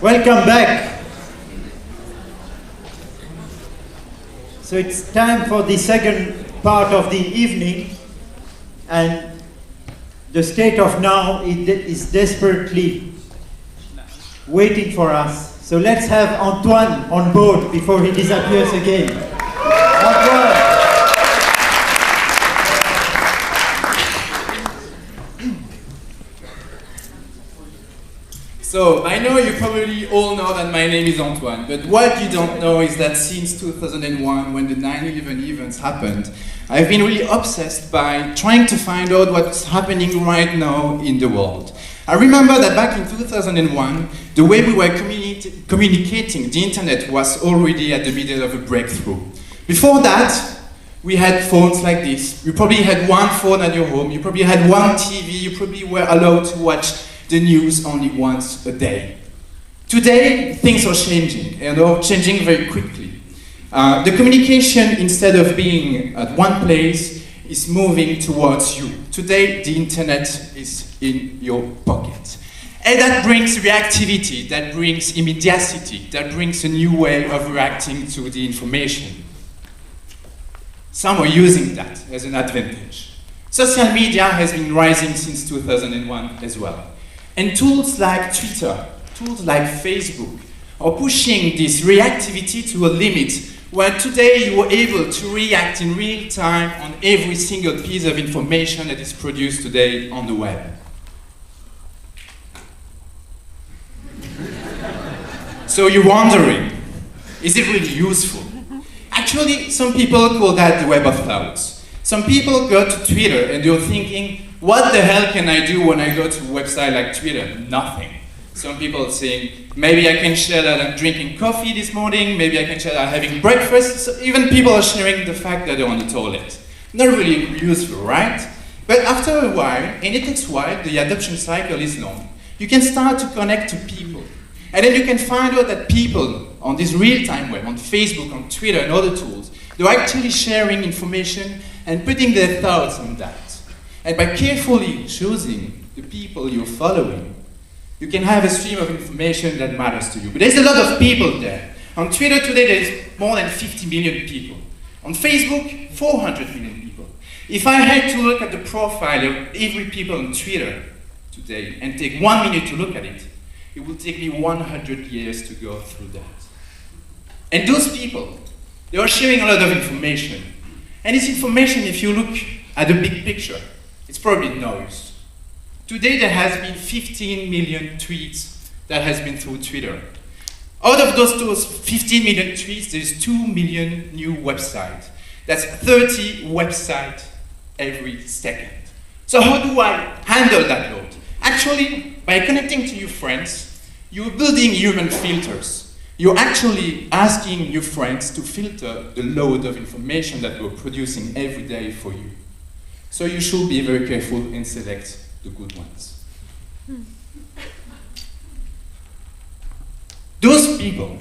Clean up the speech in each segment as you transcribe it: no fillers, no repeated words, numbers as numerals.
Welcome back. So it's time for the second part of the evening, and the state of now is desperately waiting for us. So let's have Antoine on board before he disappears again. Antoine. So, by now you probably all know that my name is Antoine, but what you don't know is that since 2001, when the 9/11 events happened, I've been really obsessed by trying to find out what's happening right now in the world. I remember that back in 2001, the way we were communicating, the internet was already at the middle of a breakthrough. Before that, we had phones like this. You probably had one phone at your home, you probably had one TV, you probably were allowed to watch the news only once a day. Today, things are changing, and are changing very quickly. The communication, instead of being at one place, is moving towards you. Today, the internet is in your pocket. And that brings reactivity, that brings immediacy, that brings a new way of reacting to the information. Some are using that as an advantage. Social media has been rising since 2001 as well. And tools like Twitter, tools like Facebook, are pushing this reactivity to a limit where today you are able to react in real time on every single piece of information that is produced today on the web. So you're wondering, is it really useful? Actually, some people call that the web of thoughts. Some people go to Twitter and they're thinking, what the hell can I do when I go to a website like Twitter? Nothing. Some people are saying, maybe I can share that I'm drinking coffee this morning, maybe I can share that I'm having breakfast. So even people are sharing the fact that they're on the toilet. Not really useful, right? But after a while, and it takes a while, the adoption cycle is long, you can start to connect to people. And then you can find out that people on this real-time web, on Facebook, on Twitter, and other tools, they're actually sharing information and putting their thoughts on that. And by carefully choosing the people you're following, you can have a stream of information that matters to you. But there's a lot of people there. On Twitter today, there's more than 50 million people. On Facebook, 400 million people. If I had to look at the profile of every people on Twitter today and take 1 minute to look at it, it will take me 100 years to go through that. And those people, they are sharing a lot of information. And this information, if you look at the big picture, it's probably noise. Today there has been 15 million tweets that has been through Twitter. Out of those 15 million tweets, there's 2 million new websites. That's 30 websites every second. So how do I handle that load? Actually, by connecting to your friends, you're building human filters. You're actually asking your friends to filter the load of information that we're producing every day for you. So you should be very careful and select the good ones. Those people,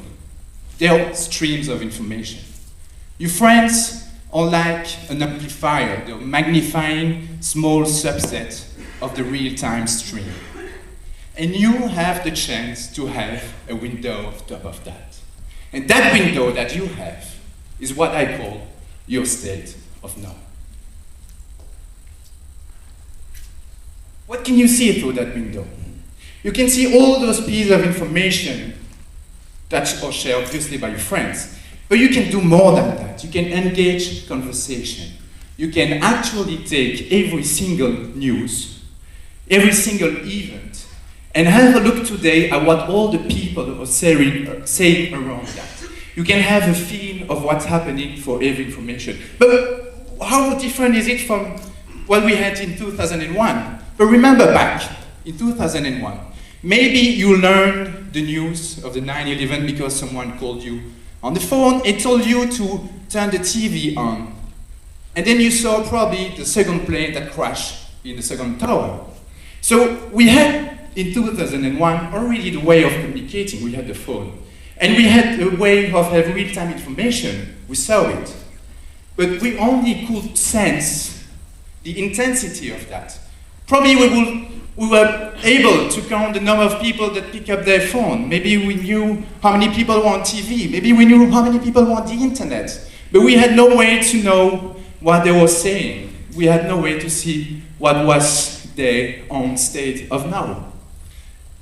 they are streams of information. Your friends are like an amplifier. They're magnifying small subset of the real-time stream. And you have the chance to have a window on top of that. And that window that you have is what I call your state of now. What can you see through that window? You can see all those pieces of information that are shared obviously by your friends. But you can do more than that. You can engage conversation. You can actually take every single news, every single event, and have a look today at what all the people are saying around that. You can have a feel of what's happening for every information. But how different is it from what we had in 2001? But remember back in 2001, maybe you learned the news of the 9/11 because someone called you on the phone and told you to turn the TV on. And then you saw probably the second plane that crashed in the second tower. So we had, in 2001, already the way of communicating. We had the phone. And we had a way of having real-time information. We saw it. But we only could sense the intensity of that. Probably we will We were able to count the number of people that pick up their phone. Maybe we knew how many people were on TV. Maybe we knew how many people were on the internet. But we had no way to know what they were saying. We had no way to see what was their own state of now.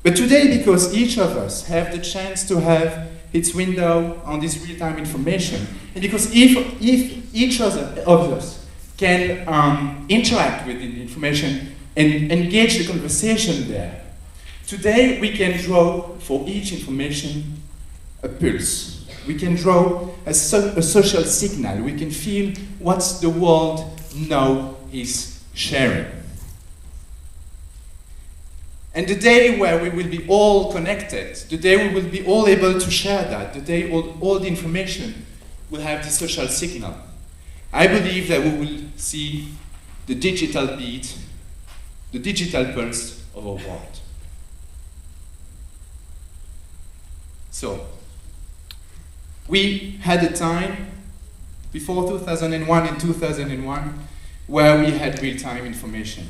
But today, because each of us have the chance to have its window on this real-time information, and because if each of us can interact with the information and engage the conversation there, today we can draw for each information a pulse. We can draw a social signal. We can feel what the world now is sharing. And the day where we will be all connected, the day we will be all able to share that, the day all the information will have the social signal, I believe that we will see the digital beat, the digital pulse of our world. So, we had a time before 2001 and 2001 where we had real-time information.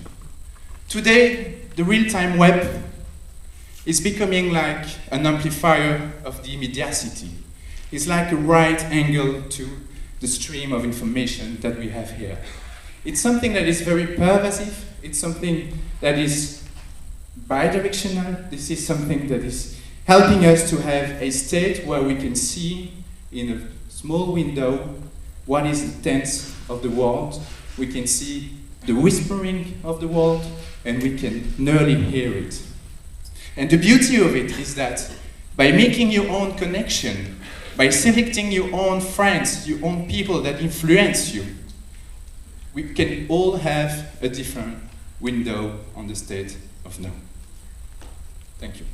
Today, the real-time web is becoming like an amplifier of the immediacy. It's like a right angle to the stream of information that we have here. It's something that is very pervasive. It's something that is bidirectional. This is something that is helping us to have a state where we can see in a small window what is the tense of the world. We can see the whispering of the world, and we can nearly hear it. And the beauty of it is that by making your own connection, by selecting your own friends, your own people that influence you, we can all have a different window on the state of now. Thank you.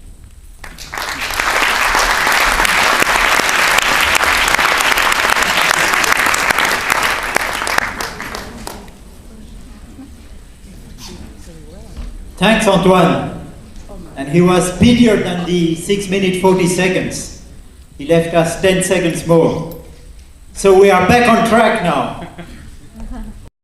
Thanks, Antoine. And he was speedier than the 6 minutes 40 seconds. He left us 10 seconds more. So we are back on track now.